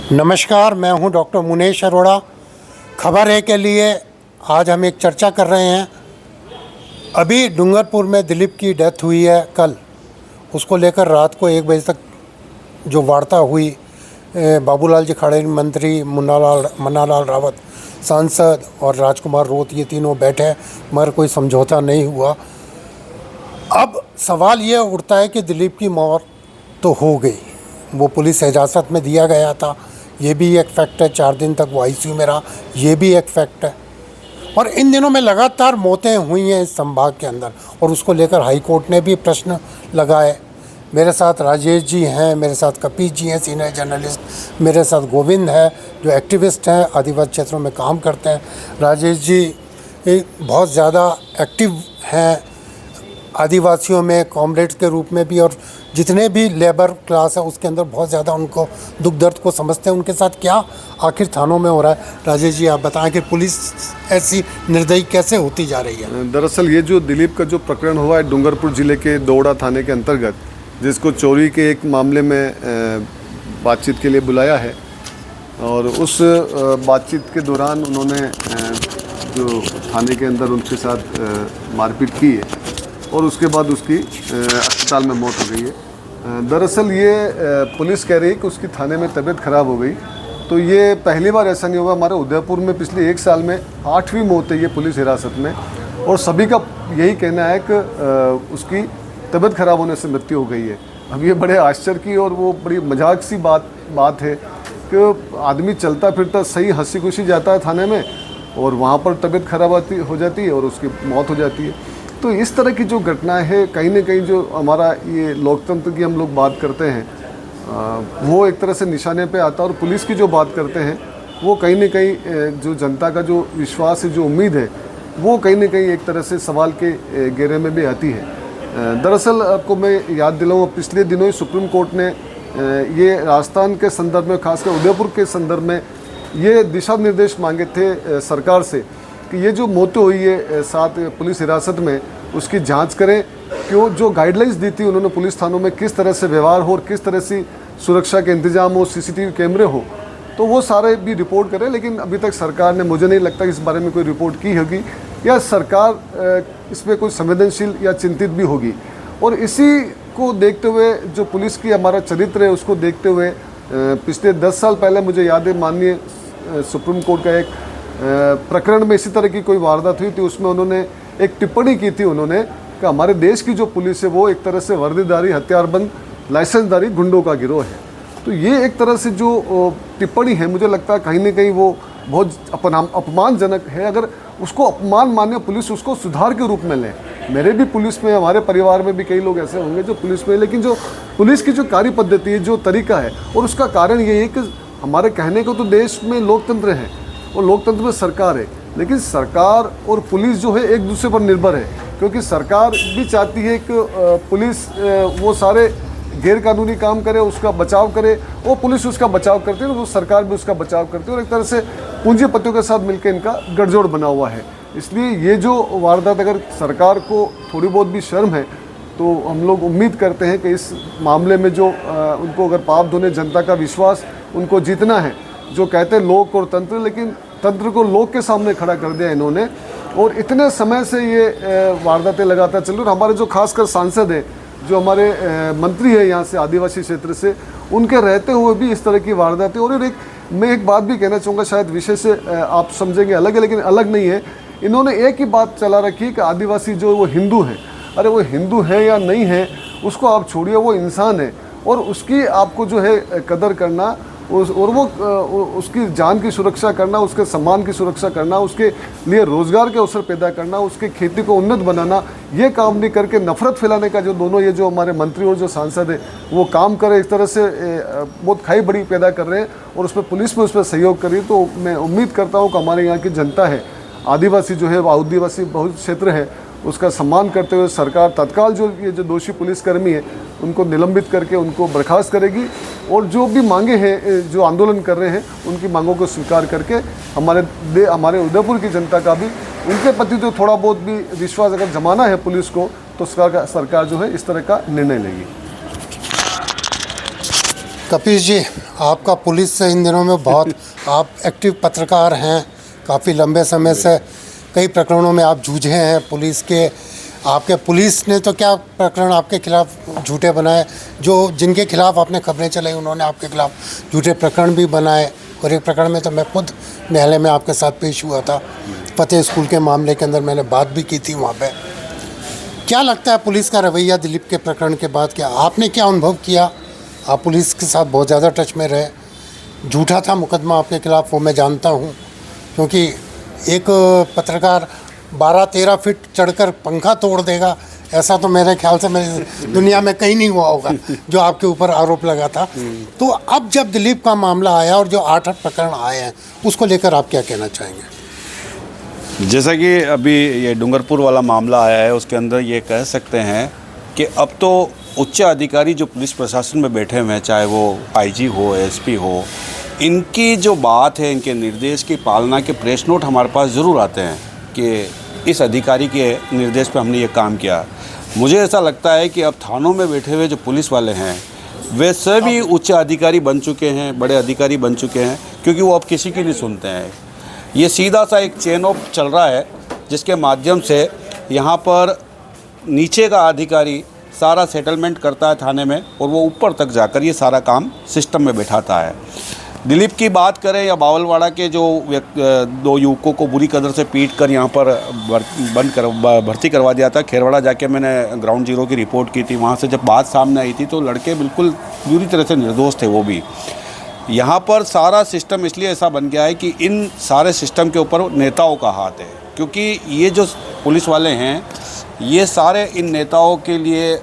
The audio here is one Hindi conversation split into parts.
नमस्कार, मैं हूं डॉक्टर मुनेश अरोड़ा। खबर है के लिए आज हम एक चर्चा कर रहे हैं। अभी डूंगरपुर में दिलीप की डेथ हुई है कल, उसको लेकर रात को 1 बजे तक जो वार्ता हुई, बाबूलाल जी खड़े, मंत्री मुन्नालाल रावत, सांसद और राजकुमार रोत, ये तीनों बैठे मगर कोई समझौता नहीं हुआ। अब सवाल ये उठता है कि दिलीप की मौत तो हो गई, वो पुलिस हिरासत में दिया गया था, ये भी एक फैक्ट है। 4 दिन तक वो आईसीयू में रहा, ये भी एक फैक्ट है। और इन दिनों में लगातार मौतें हुई हैं इस संभाग के अंदर, और उसको लेकर हाई कोर्ट ने भी प्रश्न लगाए। मेरे साथ राजेश जी हैं, मेरे साथ कपीश जी हैं, सीनियर जर्नलिस्ट, मेरे साथ गोविंद है जो एक्टिविस्ट हैं, आदिवासी क्षेत्रों में काम करते हैं। राजेश जी बहुत ज़्यादा एक्टिव हैं आदिवासियों में, कॉमरेड्स के रूप में भी, और जितने भी लेबर क्लास है उसके अंदर बहुत ज़्यादा उनको दुख दर्द को समझते हैं। उनके साथ क्या आखिर थानों में हो रहा है, राजेश जी आप बताएं कि पुलिस ऐसी निर्दयी कैसे होती जा रही है। दरअसल ये जो दिलीप का जो प्रकरण हुआ है डूंगरपुर ज़िले के दोड़ा थाने के अंतर्गत, जिसको चोरी के एक मामले में बातचीत के लिए बुलाया है, और उस बातचीत के दौरान उन्होंने जो थाने के अंदर उनके साथ मारपीट की है और उसके बाद उसकी अस्पताल में मौत हो गई है। दरअसल ये पुलिस कह रही है कि उसकी थाने में तबीयत ख़राब हो गई। तो ये पहली बार ऐसा नहीं हुआ। हमारे उदयपुर में पिछले 1 साल में 8वीं मौत है ये पुलिस हिरासत में, और सभी का यही कहना है कि उसकी तबीयत ख़राब होने से मृत्यु हो गई है। अब ये बड़े आश्चर्य की और वो बड़ी मजाक सी बात है कि आदमी चलता फिरता सही हंसी खुशी जाता है थाने में, और वहाँ पर तबीयत खराब हो जाती है और उसकी मौत हो जाती है। तो इस तरह की जो घटनाएं है, कहीं ना कहीं जो हमारा ये लोकतंत्र की हम लोग बात करते हैं, वो एक तरह से निशाने पे आता है। और पुलिस की जो बात करते हैं वो कहीं ना कहीं जो जनता का जो विश्वास है, जो उम्मीद है, वो कहीं ना कहीं एक तरह से सवाल के घेरे में भी आती है। दरअसल आपको मैं याद दिलाऊँ, पिछले दिनों ही सुप्रीम कोर्ट ने ये राजस्थान के संदर्भ में, खासकर उदयपुर के संदर्भ में ये दिशा निर्देश मांगे थे सरकार से कि ये जो मौतें हुई है 7 पुलिस हिरासत में, उसकी जांच करें। क्यों जो गाइडलाइंस दी थी उन्होंने पुलिस थानों में, किस तरह से व्यवहार हो और किस तरह से सुरक्षा के इंतजाम हो, सीसीटीवी कैमरे हो, तो वो सारे भी रिपोर्ट करें। लेकिन अभी तक सरकार ने, मुझे नहीं लगता इस बारे में कोई रिपोर्ट की होगी, या सरकार इसमें कोई संवेदनशील या चिंतित भी होगी। और इसी को देखते हुए जो पुलिस की हमारा चरित्र है, उसको देखते हुए पिछले 10 साल पहले मुझे याद है, माननीय सुप्रीम कोर्ट का एक प्रकरण में इसी तरह की कोई वारदात हुई थी। उसमें उन्होंने एक टिप्पणी की थी, उन्होंने कि हमारे देश की जो पुलिस है वो एक तरह से वर्दीधारी, हथियारबंद, लाइसेंसधारी गुंडों का गिरोह है। तो ये एक तरह से जो टिप्पणी है, मुझे लगता है कहीं ना कहीं वो बहुत अपमानजनक है। अगर उसको अपमान माने, पुलिस उसको सुधार के रूप में लें। मेरे भी पुलिस में, हमारे परिवार में भी कई लोग ऐसे होंगे जो पुलिस में, लेकिन जो पुलिस की जो कार्य पद्धति है, जो तरीका है, और उसका कारण ये है कि हमारे कहने को तो देश में लोकतंत्र है और लोकतंत्र में सरकार है, लेकिन सरकार और पुलिस जो है एक दूसरे पर निर्भर है। क्योंकि सरकार भी चाहती है कि पुलिस वो सारे गैर कानूनी काम करे, उसका बचाव करे, वो पुलिस उसका बचाव करती है, और वो सरकार भी उसका बचाव करती है, और एक तरह से पूंजीपतियों के साथ मिलकर इनका गठजोड़ बना हुआ है। इसलिए ये जो वारदात, अगर सरकार को थोड़ी बहुत भी शर्म है, तो हम लोग उम्मीद करते हैं कि इस मामले में जो उनको अगर पाप धोने, जनता का विश्वास उनको जीतना है, जो कहते हैं लोक और तंत्र, लेकिन तंत्र को लोक के सामने खड़ा कर दिया इन्होंने। और इतने समय से ये वारदातें लगातार चल रही। और हमारे जो खासकर सांसद हैं, जो हमारे मंत्री है यहाँ से आदिवासी क्षेत्र से, उनके रहते हुए भी इस तरह की वारदातें। और मैं एक बात भी कहना चाहूँगा, शायद विषय से आप समझेंगे अलग है, लेकिन अलग नहीं है। इन्होंने एक ही बात चला रखी कि आदिवासी जो वो हिंदू हैं। अरे वो हिंदू है या नहीं है उसको आप छोड़िए, वो इंसान है, और उसकी आपको जो है कदर करना, और वो उसकी जान की सुरक्षा करना, उसके सम्मान की सुरक्षा करना, उसके लिए रोज़गार के अवसर पैदा करना, उसके खेती को उन्नत बनाना, ये काम नहीं करके नफरत फैलाने का जो दोनों ये जो हमारे मंत्री और जो सांसद है वो काम करे, इस तरह से बहुत खाई बड़ी पैदा कर रहे हैं, और उस पर पुलिस में उस पर सहयोग कर रही है। तो मैं उम्मीद करता हूँ कि हमारे यहाँ की जनता है, आदिवासी जो है, आदिवासी बहुत क्षेत्र है, उसका सम्मान करते हुए सरकार तत्काल जो ये जो दोषी पुलिसकर्मी है उनको निलंबित करके उनको बर्खास्त करेगी, और जो भी मांगे हैं, जो आंदोलन कर रहे हैं, उनकी मांगों को स्वीकार करके हमारे उदयपुर की जनता का भी उनके प्रति जो थोड़ा बहुत भी विश्वास अगर जमाना है पुलिस को, तो सरकार जो है इस तरह का निर्णय लेगी। कपिल जी, आपका पुलिस से इन दिनों में बहुत आप एक्टिव पत्रकार हैं, काफ़ी लंबे समय से कई प्रकरणों में आप जूझे हैं पुलिस के। आपके पुलिस ने तो क्या प्रकरण आपके खिलाफ झूठे बनाए, जो जिनके खिलाफ आपने खबरें चलाई उन्होंने आपके खिलाफ झूठे प्रकरण भी बनाए। और एक प्रकरण में तो मैं खुद न्यायालय में आपके साथ पेश हुआ था, फतेह स्कूल के मामले के अंदर मैंने बात भी की थी वहाँ पे। क्या लगता है पुलिस का रवैया दिलीप के प्रकरण के बाद, क्या आपने क्या अनुभव किया? आप पुलिस के साथ बहुत ज़्यादा टच में रहे। झूठा था मुकदमा आपके खिलाफ, वो मैं जानता हूँ, क्योंकि एक पत्रकार 12-13 फीट चढ़कर पंखा तोड़ देगा, ऐसा तो मेरे ख्याल से मेरी दुनिया में कहीं नहीं हुआ होगा जो आपके ऊपर आरोप लगा था। तो अब जब दिलीप का मामला आया और जो 8 प्रकरण आए हैं, उसको लेकर आप क्या कहना चाहेंगे? जैसा कि अभी ये डूंगरपुर वाला मामला आया है, उसके अंदर ये कह सकते हैं कि अब तो उच्च अधिकारी जो पुलिस प्रशासन में बैठे हुए हैं, चाहे वो आईजी हो, एसपी हो, इनकी जो बात है, इनके निर्देश की पालना के प्रेस नोट हमारे पास ज़रूर आते हैं कि इस अधिकारी के निर्देश पर हमने ये काम किया। मुझे ऐसा लगता है कि अब थानों में बैठे हुए जो पुलिस वाले हैं वे सभी उच्च अधिकारी बन चुके हैं, बड़े अधिकारी बन चुके हैं, क्योंकि वो अब किसी की नहीं सुनते हैं। ये सीधा सा एक चेन ऑफ चल रहा है, जिसके माध्यम से यहाँ पर नीचे का अधिकारी सारा सेटलमेंट करता है थाने में, और वो ऊपर तक जाकर ये सारा काम सिस्टम में बैठाता है। दिलीप की बात करें या बावलवाड़ा के जो 2 युवकों को बुरी कदर से पीट कर यहाँ पर भर्ती करवा दिया था, खेरवाड़ा जाके मैंने ग्राउंड जीरो की रिपोर्ट की थी। वहाँ से जब बात सामने आई थी तो लड़के बिल्कुल पूरी तरह से निर्दोष थे। वो भी यहाँ पर सारा सिस्टम इसलिए ऐसा बन गया है कि इन सारे सिस्टम के ऊपर नेताओं का हाथ है, क्योंकि ये जो पुलिस वाले हैं ये सारे इन नेताओं के लिए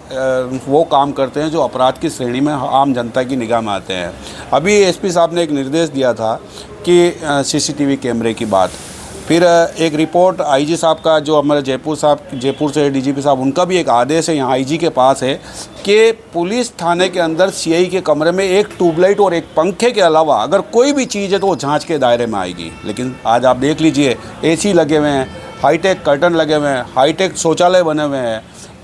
वो काम करते हैं जो अपराध की श्रेणी में आम जनता की निगाह में आते हैं। अभी एसपी साहब ने एक निर्देश दिया था कि सीसीटीवी कैमरे की बात, फिर एक रिपोर्ट आईजी साहब का, जो हमारे जयपुर से डीजीपी साहब, उनका भी एक आदेश है यहाँ आईजी के पास है कि पुलिस थाने के अंदर सीआई के कमरे में एक ट्यूबलाइट और एक पंखे के अलावा अगर कोई भी चीज़ है तो वो जांच के दायरे में आएगी। लेकिन आज आप देख लीजिए, एसी लगे हुए हैं, हाईटेक कर्टन लगे हुए हैं, हाईटेक शौचालय बने हुए हैं,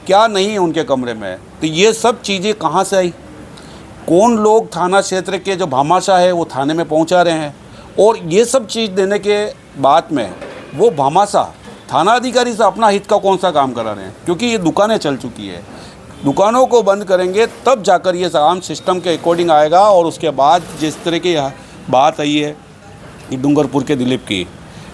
क्या नहीं है उनके कमरे में। तो ये सब चीज़ें कहाँ से आई? कौन लोग थाना क्षेत्र के जो भामाशाह है वो थाने में पहुँचा रहे हैं? और ये सब चीज़ देने के बाद में वो भामाशाह थाना अधिकारी से अपना हित का कौन सा काम करा रहे हैं? क्योंकि ये दुकानें चल चुकी है, दुकानों को बंद करेंगे तब जाकर ये काम सिस्टम के अकॉर्डिंग आएगा। और उसके बाद जिस तरह की बात आई है कि डूंगरपुर के दिलीप की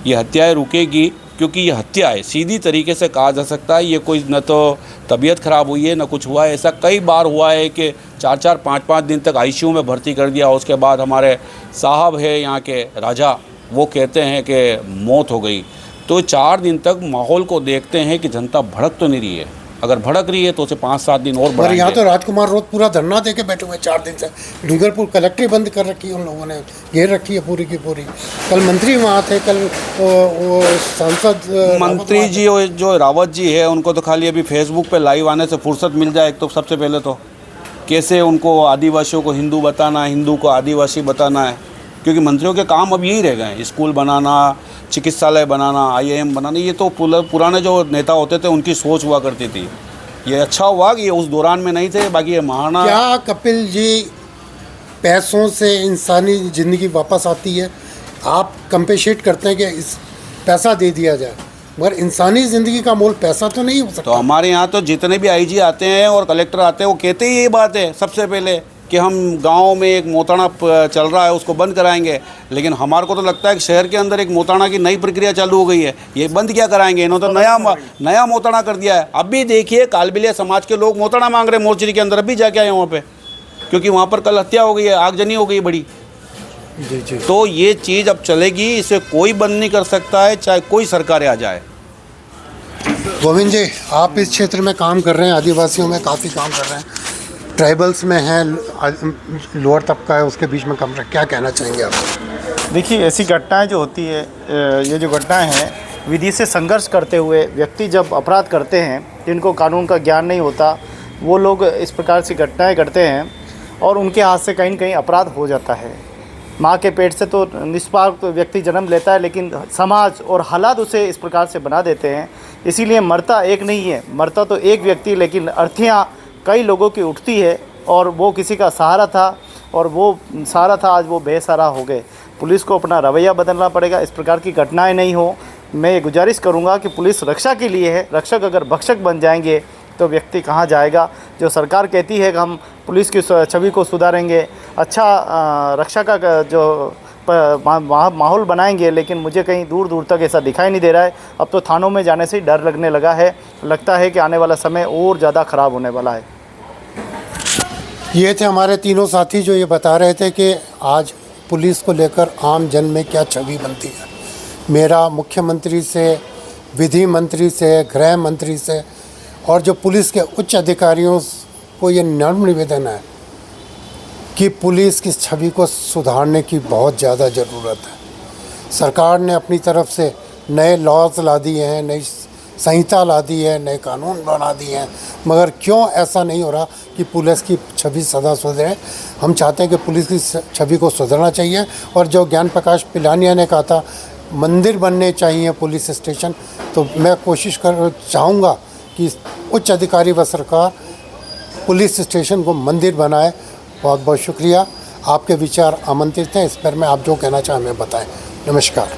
ये हत्याएं रुकेगी, क्योंकि ये हत्या है, सीधी तरीके से कहा जा सकता है। ये कोई न तो तबीयत ख़राब हुई है न कुछ हुआ है। ऐसा कई बार हुआ है कि 4-4, 5-5 दिन तक आईसीयू में भर्ती कर दिया, उसके बाद हमारे साहब है यहाँ के राजा, वो कहते हैं कि मौत हो गई। तो 4 दिन तक माहौल को देखते हैं कि जनता भड़क तो नहीं रही है, अगर भड़क रही है तो उसे 5-7 दिन और बढ़ाएंगे। यहाँ तो राजकुमार रोज पूरा धरना दे के बैठे हुए 4 दिन से। डूंगरपुर कलेक्ट्री बंद कर रखी है उन लोगों ने, घेर रखी है पूरी की पूरी। कल मंत्री वहाँ थे, कल वो सांसद मंत्री जी जो रावत जी है, उनको तो खाली अभी फेसबुक पे लाइव आने से फुर्सत मिल जाए। एक तो सबसे पहले तो कैसे उनको आदिवासियों को हिंदू बताना है, हिंदू को आदिवासी बताना है, क्योंकि मंत्रियों के काम अब यही रह गए हैं, स्कूल बनाना, चिकित्सालय बनाना, आईआईएम बनाना। ये तो पुराने जो नेता होते थे उनकी सोच हुआ करती थी। ये अच्छा हुआ कि ये उस दौरान में नहीं थे, बाकी ये महाना। क्या कपिल जी पैसों से इंसानी ज़िंदगी वापस आती है? आप कंपेशेट करते हैं कि इस पैसा दे दिया जाए, मगर इंसानी ज़िंदगी का मोल पैसा तो नहीं हो सकता। तो हमारे यहाँ तो जितने भी आईजी आते हैं और कलेक्टर आते हैं वो कहते ही ये बात है सबसे पहले कि हम गांव में एक मोताना चल रहा है उसको बंद कराएंगे। लेकिन हमारे को तो लगता है कि शहर के अंदर एक मोताना की नई प्रक्रिया चालू हो गई है, ये बंद क्या कराएंगे? इन्होंने तो नया मोताना कर दिया है। अब भी देखिए कालबिलिया समाज के लोग मोताना मांग रहे हैं मोर्चरी के अंदर, अभी जाके आए वहाँ पे, क्योंकि वहाँ पर कल हत्या हो गई है, आगजनी हो गई बड़ी। जी। तो ये चीज़ अब चलेगी, इसे कोई बंद नहीं कर सकता है, चाहे कोई सरकार आ जाए। गोविंद जी, आप इस क्षेत्र में काम कर रहे हैं, आदिवासियों में काफ़ी काम कर रहे हैं, ट्राइबल्स में हैं, लोअर तबका है, उसके बीच में काम कर, क्या कहना चाहेंगे आप? देखिए, ऐसी घटनाएं जो होती है, ये जो घटनाएं हैं, विधि से संघर्ष करते हुए व्यक्ति जब अपराध करते हैं, जिनको कानून का ज्ञान नहीं होता, वो लोग इस प्रकार से घटनाएं करते हैं और उनके हाथ से कहीं न कहीं अपराध हो जाता है। माँ के पेट से तो निष्पाप व्यक्ति जन्म लेता है, लेकिन समाज और हालात उसे इस प्रकार से बना देते हैं। इसीलिए मरता एक नहीं है, मरता तो एक व्यक्ति, लेकिन अर्थियाँ कई लोगों की उठती है। और वो किसी का सहारा था, और वो सारा था, आज वो बेसहारा हो गए। पुलिस को अपना रवैया बदलना पड़ेगा, इस प्रकार की घटनाएं नहीं हो। मैं ये गुजारिश करूंगा कि पुलिस रक्षा के लिए है, रक्षक अगर भक्षक बन जाएंगे तो व्यक्ति कहाँ जाएगा। जो सरकार कहती है कि हम पुलिस की छवि को सुधारेंगे, अच्छा रक्षा का जो माहौल बनाएंगे, लेकिन मुझे कहीं दूर दूर तक ऐसा दिखाई नहीं दे रहा है। अब तो थानों में जाने से ही डर लगने लगा है, लगता है कि आने वाला समय और ज़्यादा ख़राब होने वाला है। ये थे हमारे तीनों साथी जो ये बता रहे थे कि आज पुलिस को लेकर आम जन में क्या छवि बनती है। मेरा मुख्यमंत्री से, विधि मंत्री से, गृह मंत्री से और जो पुलिस के उच्च अधिकारियों को ये नम्र निवेदन है कि पुलिस की छवि को सुधारने की बहुत ज़्यादा ज़रूरत है। सरकार ने अपनी तरफ से नए लॉज ला दिए हैं, नई संहिता ला दी है, नए कानून बना दिए हैं, मगर क्यों ऐसा नहीं हो रहा कि पुलिस की छवि सदा सुधरे। हम चाहते हैं कि पुलिस की छवि को सुधरना चाहिए। और जो ज्ञान प्रकाश पिलानिया ने कहा था मंदिर बनने चाहिए पुलिस स्टेशन, तो मैं कोशिश चाहूँगा कि उच्च अधिकारी व सरकार पुलिस स्टेशन को मंदिर बनाए। बहुत बहुत शुक्रिया। आपके विचार आमंत्रित हैं, इस पर में आप जो कहना चाहें हमें बताएं। नमस्कार।